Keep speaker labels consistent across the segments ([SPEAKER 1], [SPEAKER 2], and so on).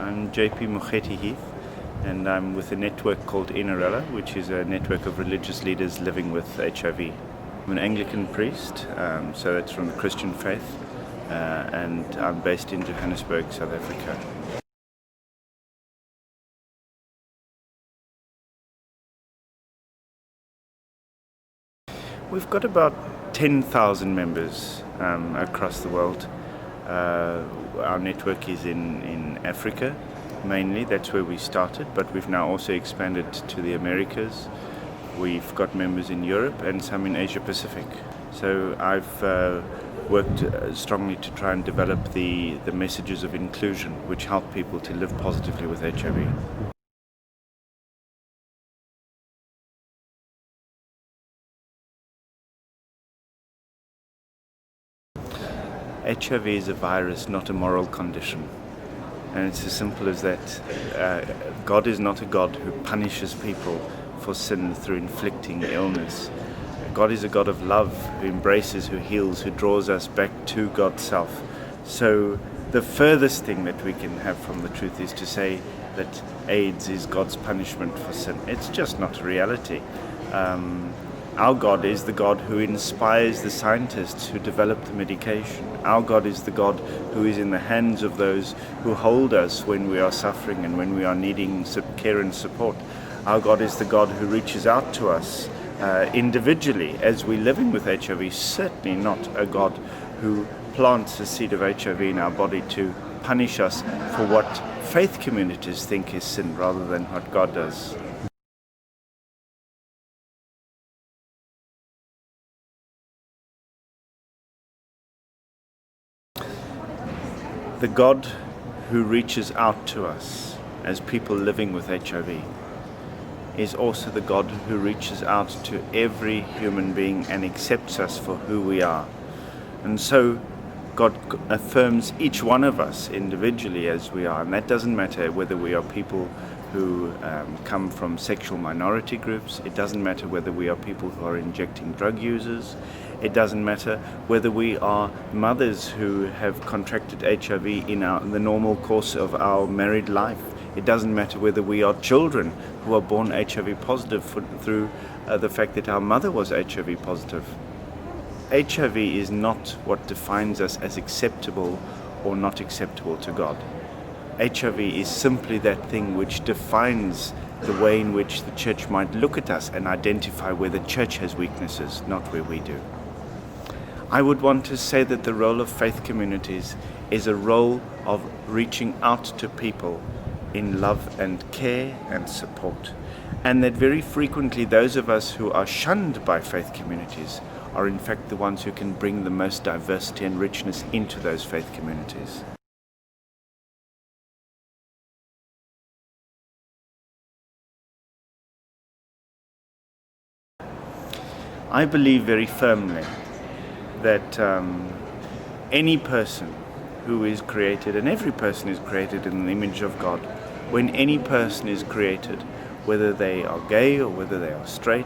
[SPEAKER 1] I'm JP Mokgeti Heath, and I'm with a network called Inarella, which is a network of religious leaders living with HIV. I'm an Anglican priest, so that's from the Christian faith, and I'm based in Johannesburg, South Africa. We've got about 10,000 members across the world. Our network is in Africa mainly, that's where we started, but we've now also expanded to the Americas. We've got members in Europe and some in Asia Pacific. So I've worked strongly to try and develop the messages of inclusion which help people to live positively with HIV. HIV is a virus, not a moral condition. And it's as simple as that. God is not a God who punishes people for sin through inflicting illness. God is a God of love, who embraces, who heals, who draws us back to God's self. So the furthest thing that we can have from the truth is to say that AIDS is God's punishment for sin. It's just not a reality. Our God is the God who inspires the scientists who develop the medication. Our God is the God who is in the hands of those who hold us when we are suffering and when we are needing care and support. Our God is the God who reaches out to us individually as we're living with HIV, certainly not a God who plants a seed of HIV in our body to punish us for what faith communities think is sin rather than what God does. The God who reaches out to us as people living with HIV is also the God who reaches out to every human being and accepts us for who we are. And so God affirms each one of us individually as we are, and that doesn't matter whether we are people who come from sexual minority groups. It doesn't matter whether we are people who are injecting drug users. It doesn't matter whether we are mothers who have contracted HIV in the normal course of our married life. It doesn't matter whether we are children who are born HIV positive through the fact that our mother was HIV positive. HIV is not what defines us as acceptable or not acceptable to God. HIV is simply that thing which defines the way in which the church might look at us and identify where the church has weaknesses, not where we do. I would want to say that the role of faith communities is a role of reaching out to people in love and care and support, and that very frequently those of us who are shunned by faith communities are in fact the ones who can bring the most diversity and richness into those faith communities. I believe very firmly that any person who is created, and every person is created in the image of God, when any person is created, whether they are gay or whether they are straight,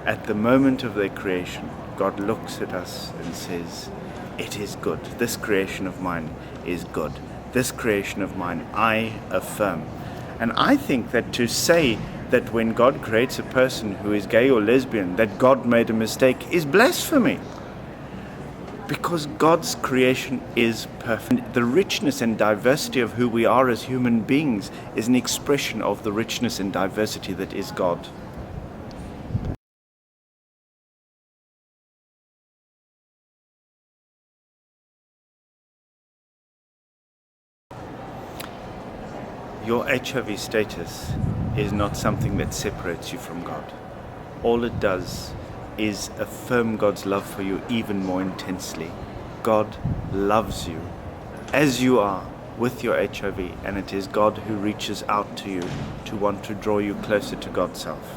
[SPEAKER 1] at the moment of their creation, God looks at us and says, "It is good. This creation of mine is good. This creation of mine I affirm." And I think that to say that when God creates a person who is gay or lesbian, that God made a mistake is blasphemy. Because God's creation is perfect. The richness and diversity of who we are as human beings is an expression of the richness and diversity that is God. Your HIV status is not something that separates you from God. All it does is affirm God's love for you even more intensely. God loves you as you are with your HIV, and it is God who reaches out to you to want to draw you closer to God's self.